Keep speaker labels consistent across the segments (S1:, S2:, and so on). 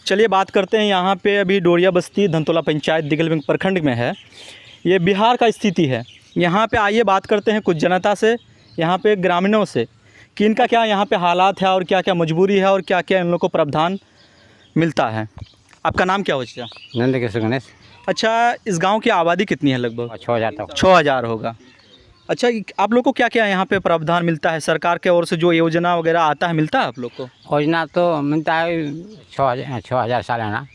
S1: चलिए बात करते हैं। यहाँ पे अभी डोरिया बस्ती धनतोला पंचायत दिगलबिंग प्रखंड में है। ये बिहार का स्थिति है। यहाँ पे आइए बात करते हैं कुछ जनता से, यहाँ पे ग्रामीणों से, कि इनका क्या यहाँ पे हालात है और क्या क्या मजबूरी है और क्या क्या इन लोगों को प्रावधान मिलता है। आपका नाम क्या हो चाचा?
S2: नंद किशोर गणेश।
S1: अच्छा, इस गांव की आबादी कितनी है? लगभग
S2: 6,000 तक।
S1: 6,000 होगा। अच्छा, आप लोग को क्या क्या यहाँ पे प्रावधान मिलता है? सरकार के ओर से जो योजना वगैरह आता है मिलता है आप लोग को?
S2: योजना तो मिलता है 6,000 सालाना।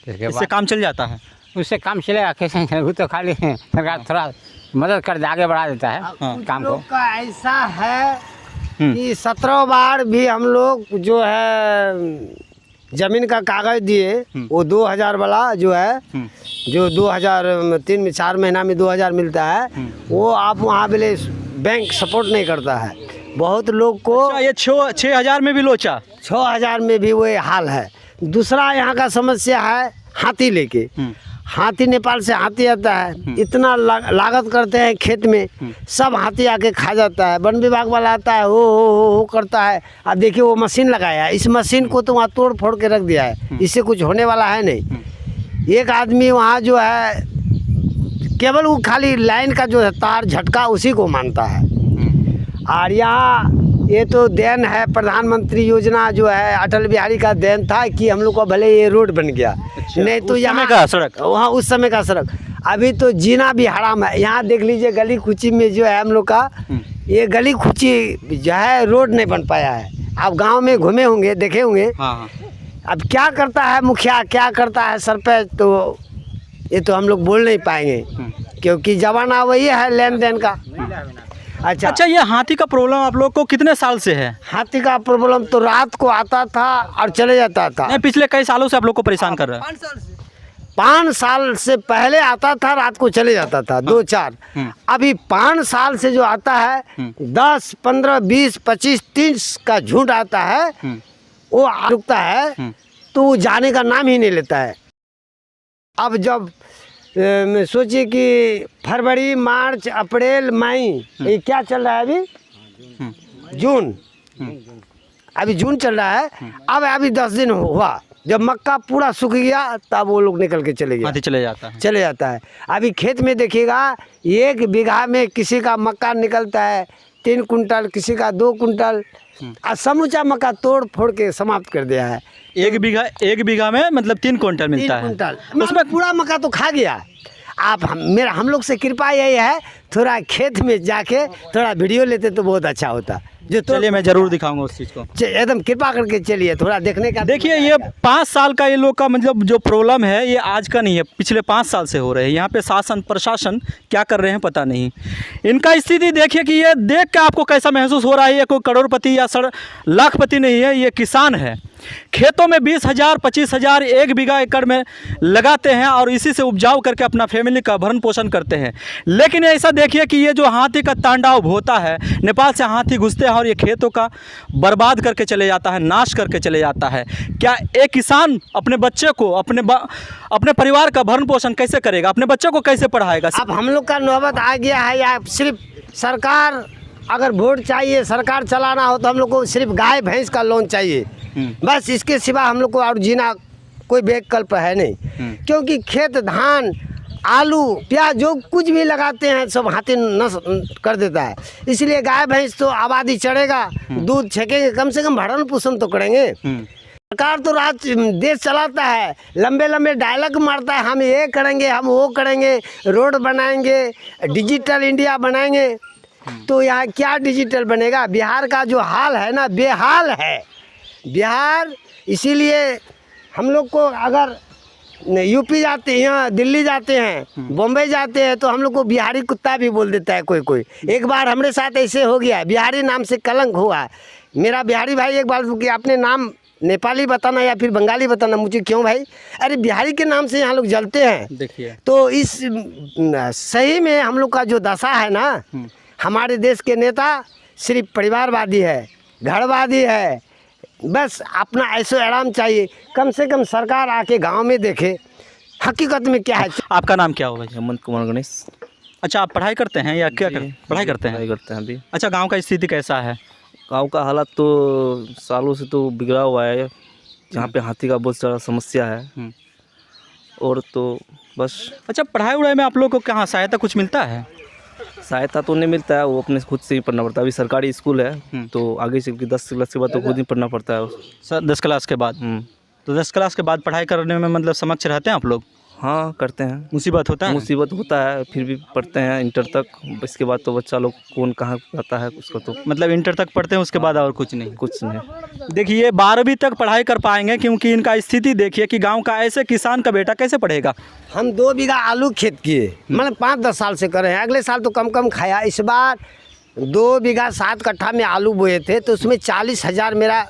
S1: इससे काम चल जाता है?
S2: उससे काम चलेगा कैसे? वो तो खाली सरकार थोड़ा मदद कर आगे बढ़ा देता है।
S1: हाँ।
S2: काम को
S3: लोग का ऐसा है कि 17 बार भी हम लोग जो है जमीन का कागज दिए, वो 2,000 वाला जो है, जो 2003 में 4 महीना में 2,000 मिलता है, वो आप वहाँ बोले बैंक सपोर्ट नहीं करता है। बहुत लोग को
S1: अच्छा, ये 6,000 में भी लोचा?
S3: 6,000 में भी वही हाल है। दूसरा यहाँ का समस्या है हाथी लेके। हाथी नेपाल से हाथी आता है, इतना लागत करते हैं खेत में, सब हाथी आके खा जाता है। वन विभाग वाला आता है, हो करता है। अब देखिए वो मशीन लगाया है, इस मशीन को तो वहाँ तोड़ फोड़ के रख दिया है, इससे कुछ होने वाला है नहीं। एक आदमी वहाँ जो है केवल वो खाली लाइन का जो है तार झटका उसी को मानता है। और यहाँ ये तो देन है, प्रधानमंत्री योजना जो है अटल बिहारी का देन था कि हम लोग को भले ये रोड बन गया।
S1: अच्छा,
S3: नहीं तो यहाँ
S1: का सड़क,
S3: वहाँ उस समय का सड़क, अभी तो जीना भी हराम है। यहाँ देख लीजिए गली कुची में जो है हम लोग का, ये गली कुची जो है रोड नहीं बन पाया है। आप गांव में घूमे होंगे, देखे होंगे।
S1: हाँ। अब
S3: क्या करता है मुखिया, क्या करता है सरपंच, तो ये तो हम लोग बोल नहीं पाएंगे क्योंकि जमाना वही है लेन देन का।
S1: अच्छा, ये हाथी का प्रॉब्लम आप लोग को कितने साल से है?
S3: हाथी का प्रॉब्लम तो रात को आता था और चले जाता था।
S1: नहीं, पिछले कई सालों से आप लोग को परेशान कर रहा है?
S3: 5 साल से पहले आता था, रात को चले जाता था 2-4। अभी 5 साल से जो आता है 10, 15, 20, 25, 30 का झुंड आता है, वो रुकता है तो वो जाने का नाम ही नहीं लेता है। अब जब सोचिए कि फरवरी, मार्च, अप्रैल, मई, ये क्या चल रहा है अभी? जून। अभी जून चल रहा है। अब अभी 10 दिन हुआ, जब मक्का पूरा सूख गया तब वो लोग निकल के चले गए। चले जाता है। अभी खेत में देखिएगा 1 बीघा में किसी का मक्का निकलता है 3 कुंटल, किसी का 2 कुंटल, और समूचा मक्का तोड़ फोड़ के समाप्त कर दिया है।
S1: 1 बीघा में मतलब 3 कुंटल मिलता है।
S3: 3 कुंटल उसमें पूरा मक्का तो खा गया। आप हम लोग से कृपा यही है, थोड़ा खेत में जाके थोड़ा वीडियो लेते तो बहुत अच्छा होता। जो तो
S1: चलिए मैं ज़रूर दिखाऊंगा उस चीज़ को।
S3: एकदम कृपा करके चलिए थोड़ा देखने का।
S1: देखिए, ये 5 साल का ये लोग का मतलब जो प्रॉब्लम है ये आज का नहीं है, पिछले 5 साल से हो रहे हैं। यहाँ पे शासन प्रशासन क्या कर रहे हैं पता नहीं। इनका स्थिति देखिए कि ये देख के आपको कैसा महसूस हो रहा है। ये कोई करोड़पति या लाखपति नहीं है, ये किसान है। खेतों में 20,000, 25,000 1 बीघा एकड़ में लगाते हैं और इसी से उपजाऊ करके अपना फैमिली का भरण पोषण करते हैं। लेकिन ऐसा देखिए कि ये जो हाथी का तांडव होता है, नेपाल से हाथी घुसते हैं और ये खेतों का बर्बाद करके चले जाता है, नाश करके चले जाता है। क्या एक किसान अपने बच्चे को, अपने परिवार का भरण पोषण कैसे करेगा? अपने बच्चे को कैसे पढ़ाएगा?
S3: अब हम लोग का नौबत आ गया है, या सिर्फ सरकार अगर वोट चाहिए, सरकार चलाना हो तो हम लोग को सिर्फ गाय भैंस का लोन चाहिए, बस। इसके सिवा हम लोग को और जीना कोई विकल्प है नहीं। क्योंकि खेत, धान, आलू, प्याज जो कुछ भी लगाते हैं सब हाथी नष्ट कर देता है। इसलिए गाय भैंस तो आबादी चढ़ेगा, दूध छकेंगे, कम से कम भरण पोषण तो करेंगे। सरकार तो रात देश चलाता है, लंबे लंबे डायलॉग मारता है, हम ये करेंगे, हम वो करेंगे, रोड बनाएंगे, डिजिटल इंडिया बनाएंगे। तो यहाँ क्या डिजिटल बनेगा? बिहार का जो हाल है ना, बेहाल है बिहार। इसीलिए हम लोग को अगर यूपी जाते हैं, यहाँ दिल्ली जाते हैं, बॉम्बे जाते हैं, तो हम लोग को बिहारी कुत्ता भी बोल देता है कोई। एक बार हमारे साथ ऐसे हो गया, बिहारी नाम से कलंक हुआ। मेरा बिहारी भाई एक बार कि आपने नाम नेपाली बताना या फिर बंगाली बताना। मुझे क्यों भाई? अरे बिहारी के नाम से यहाँ लोग जलते हैं।
S1: देखिए,
S3: तो इस सही में हम लोग का जो दशा है ना, हमारे देश के नेता सिर्फ परिवारवादी है, घरवादी है, बस अपना ऐशो आराम चाहिए। कम से कम सरकार आके गांव में देखे हकीकत में क्या है।
S1: आपका नाम क्या होगा?
S4: हेमंत कुमार गणेश।
S1: अच्छा, आप पढ़ाई करते हैं या क्या पढ़ाई करते हैं?
S4: पढ़ाई करते हैं अभी।
S1: अच्छा, गांव का स्थिति कैसा है?
S4: गांव का हालत तो सालों से तो बिगड़ा हुआ है। जहाँ पे हाथी का बहुत सारा समस्या है। और तो बस
S1: अच्छा, पढ़ाई वढ़ाई में आप लोग को कहाँ सहायता कुछ मिलता है?
S4: सहायता तो नहीं मिलता है, वो अपने खुद से ही पढ़ना पड़ता है। अभी सरकारी स्कूल है तो आगे चल के 10 क्लास के बाद तो खुद ही पढ़ना पड़ता है।
S1: सर 10 क्लास के बाद? तो 10 क्लास के बाद पढ़ाई करने में मतलब समक्ष रहते हैं आप लोग?
S4: हाँ करते हैं।
S1: मुसीबत होता है?
S4: मुसीबत होता है, फिर भी पढ़ते हैं इंटर तक। इसके बाद तो बच्चा लोग कौन कहाँ जाता है उसका तो
S1: मतलब इंटर तक पढ़ते हैं, उसके बाद और कुछ नहीं?
S4: कुछ नहीं।
S1: देखिए 12वीं तक पढ़ाई कर पाएंगे, क्योंकि इनका स्थिति देखिए कि गांव का ऐसे किसान का बेटा कैसे पढ़ेगा।
S3: हम 2 बीघा आलू खेत किए, मतलब 5-10 साल से कर रहे हैं। अगले साल तो कम कम खाया। इस बार 2 बीघा 7 कट्ठा में आलू बोए थे, तो उसमें 40,000 मेरा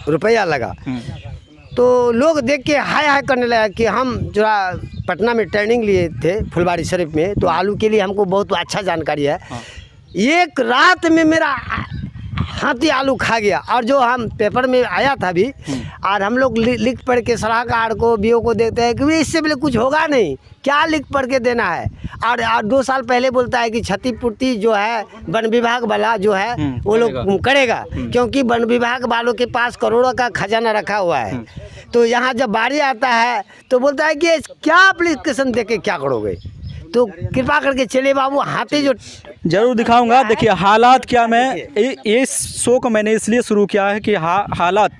S3: रुपया लगा। तो लोग देख के हाय हाय करने लगा कि हम जो पटना में ट्रेनिंग लिए थे फुलवारी शरीफ में, तो आलू के लिए हमको बहुत अच्छा जानकारी है। एक रात में मेरा हाथी आलू खा गया। और जो हम पेपर में आया था अभी, और हम लोग लिख पढ़ के सलाहकार को बीओ को देते हैं कि इससे पहले कुछ होगा नहीं, क्या लिख पढ़ के देना है। और 2 साल पहले बोलता है कि क्षतिपूर्ति जो है वन विभाग वाला जो है वो लोग करेगा, क्योंकि वन विभाग वालों के पास करोड़ों का खजाना रखा हुआ है। तो यहाँ जब बारी आता है तो बोलता है कि क्या एप्लीकेशन दे के क्या करोगे। तो कृपा करके चले बाबू, हाथी जो
S1: जरूर दिखाऊंगा। देखिए हालात क्या, मैं इस शो को मैंने इसलिए शुरू किया है कि हालात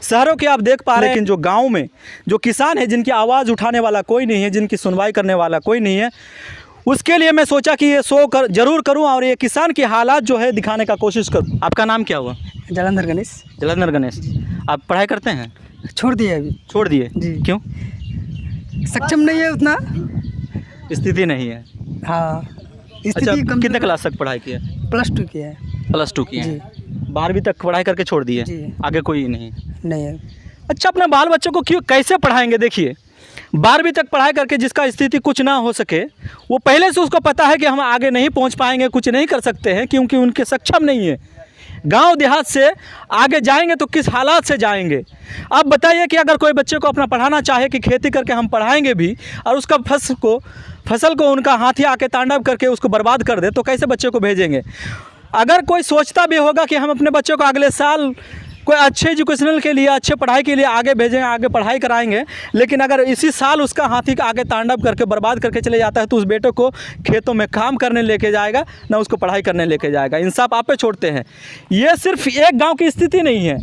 S1: शहरों के आप देख पा रहे हैं, लेकिन जो गांव में जो किसान है, जिनकी आवाज़ उठाने वाला कोई नहीं है, जिनकी सुनवाई करने वाला कोई नहीं है, उसके लिए मैं सोचा कि ये शो जरूर करूं और ये किसान के हालात जो है दिखाने का कोशिश करूं। आपका नाम क्या हुआ?
S5: जलंधर गणेश।
S1: जलंधर गणेश। आप पढ़ाई करते हैं?
S5: छोड़ दिए अभी।
S1: छोड़ दिए
S5: जी।
S1: क्यों?
S5: सक्षम नहीं है उतना।
S1: स्थिति नहीं है।
S5: हाँ,
S1: अच्छा,
S5: स्थिति कम।
S1: कितने क्लास तक पढ़ाई की है?
S5: +2 किया है।
S1: +2 की
S5: जी।
S1: है। 12वीं तक पढ़ाई करके छोड़ दिए?
S5: जी।
S1: आगे कोई नहीं?
S5: नहीं है।
S1: अच्छा, अपने बाल बच्चों को क्यों कैसे पढ़ाएंगे? देखिए 12वीं तक पढ़ाई करके जिसका स्थिति कुछ ना हो सके, वो पहले से उसको पता है कि हम आगे नहीं पहुंच पाएंगे, कुछ नहीं कर सकते हैं, क्योंकि उनके सक्षम नहीं है। गांव देहात से आगे जाएंगे तो किस हालात से जाएंगे? आप बताइए कि अगर कोई बच्चे को अपना पढ़ाना चाहे कि खेती करके हम पढ़ाएंगे भी, और उसका फसल को उनका हाथी आके तांडव करके उसको बर्बाद कर दे, तो कैसे बच्चे को भेजेंगे? अगर कोई सोचता भी होगा कि हम अपने बच्चों को अगले साल कोई अच्छे एजुकेशनल के लिए, अच्छे पढ़ाई के लिए आगे भेजेंगे, आगे पढ़ाई कराएंगे, लेकिन अगर इसी साल उसका हाथी का आगे तांडव करके बर्बाद करके चले जाता है, तो उस बेटे को खेतों में काम करने लेके जाएगा ना उसको पढ़ाई करने लेके जाएगा। इंसाफ आप पे छोड़ते हैं। ये सिर्फ एक गांव की स्थिति नहीं है।